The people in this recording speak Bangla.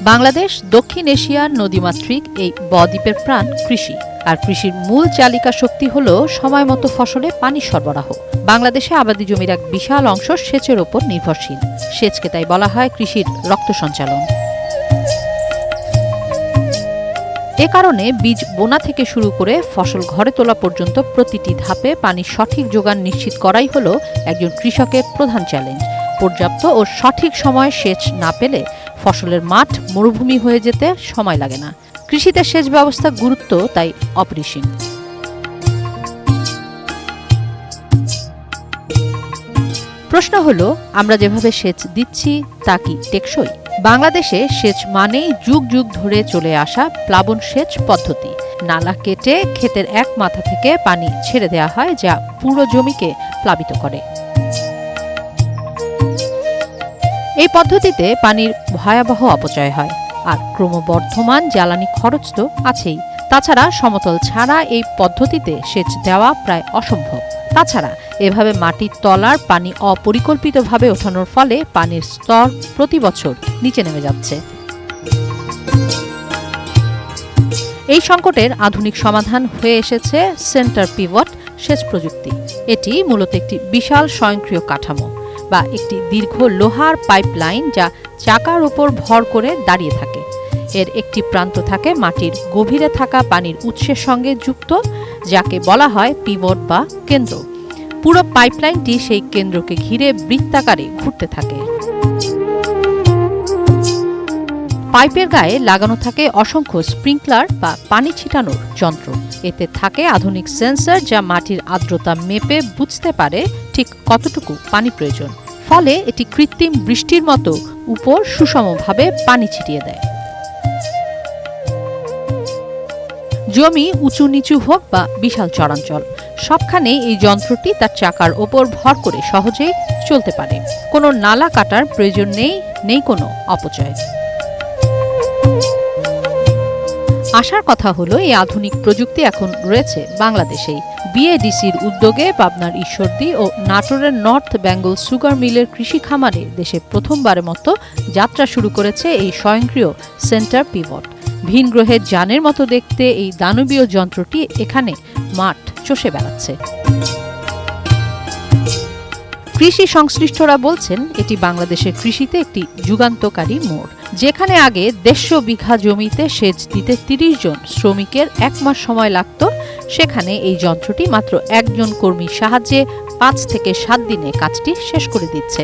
বাংলাদেশ দক্ষিণ এশিয়ার নদীমাতৃক এই বদ্বীপের প্রাণ কৃষি। আর কৃষির মূল চালিকা শক্তি হল সময়মতো ফসলে পানি সরবরাহ। বাংলাদেশে আবাদি জমির এক বিশাল অংশ সেচের ওপর নির্ভরশীল। সেচকে তাই বলা হয় কৃষির রক্ত সঞ্চালন। এ কারণে বীজ বোনা থেকে শুরু করে ফসল ঘরে তোলা পর্যন্ত প্রতিটি ধাপে পানির সঠিক যোগান নিশ্চিত করাই হলো একজন কৃষকের প্রধান চ্যালেঞ্জ। পর্যাপ্ত ও সঠিক সময়ে সেচ না পেলে ফসলের মাঠ মরুভূমি হয়ে যেতে সময় লাগে না। কৃষিতে সেচ ব্যবস্থার গুরুত্ব তাই অপরিসীম। প্রশ্ন হলো, আমরা যেভাবে সেচ দিচ্ছি তা কি টেকসই? বাংলাদেশে সেচ মানেই যুগ যুগ ধরে চলে আসা প্লাবন সেচ পদ্ধতি। নালা কেটে ক্ষেতের এক মাথা থেকে পানি ছেড়ে দেওয়া হয়, যা পুরো জমিকে প্লাবিত করে। এই পদ্ধতিতে পানির ভয়াবহ অপচয় হয়, আর ক্রমবর্ধমান জ্বালানি খরচ তো আছেই। তাছাড়া সমতল ছাড়া এই পদ্ধতিতে সেচ দেওয়া প্রায় অসম্ভব। তাছাড়া এভাবে মাটির তলার পানি অপরিকল্পিতভাবে ওঠানোর ফলে পানির স্তর প্রতি বছর নিচে নেমে যাচ্ছে। এই সংকটের আধুনিক সমাধান হয়ে এসেছে সেন্টার পিভট সেচ প্রযুক্তি। এটি মূলত একটি বিশাল স্বয়ংক্রিয় কাঠামো বা একটি দীর্ঘ লোহার পাইপলাইন, যা চাকার উপর ভর করে দাঁড়িয়ে থাকে। এর একটি প্রান্ত থাকে মাটির গভীরে থাকা পানির উৎসের সঙ্গে যুক্ত, যাকে বলা হয় পিভট বা কেন্দ্র। পুরো পাইপলাইনটি সেই কেন্দ্রকে ঘিরে বৃত্তাকারে ঘুরতে থাকে। পাইপের গায়ে লাগানো থাকে অসংখ্য স্প্রিংকলার বা পানি ছিটানোর যন্ত্র। এতে থাকে আধুনিক সেন্সর, যা মাটির আর্দ্রতা মেপে বুঝতে পারে ঠিক কতটুকু পানি প্রয়োজন। ফলে এটি কৃত্রিম বৃষ্টির মতো উপর সুষমভাবে পানি ছিটিয়ে দেয়। জমি উঁচু নিচু হোক বা বিশাল চরাঞ্চল, সবখানেই এই যন্ত্রটি তার চাকার ওপর ভর করে সহজেই চলতে পারে। কোনো নালা কাটার প্রয়োজন নেই কোনো অপচয়। আসার কথা হলো, এই আধুনিক প্রযুক্তি এখন রয়েছে বাংলাদেশেই। বিএডিসির উদ্যোগে পাবনার ঈশ্বরদী ও নাটোরের নর্থ বেঙ্গল সুগার মিলের কৃষি খামারে দেশে প্রথমবারের মতো যাত্রা শুরু করেছে এই স্বয়ংক্রিয় সেন্টার পিভট। ভিন গ্রহের যানের মতো দেখতে এই দানবীয় যন্ত্রটি এখানে মাঠ চষে বেড়াচ্ছে। কৃষি সংশ্লিষ্টরা বলছেন, এটি বাংলাদেশের কৃষিতে একটি যুগান্তকারী মোড়। যেখানে আগে 150 বিঘা জমিতে সেচ দিতে 30 জন শ্রমিকের 1 মাস সময় লাগত, সেখানে এই যন্ত্রটি মাত্র একজন কর্মীর সাহায্যে 5 থেকে 7 দিনে কাজটি শেষ করে দিচ্ছে।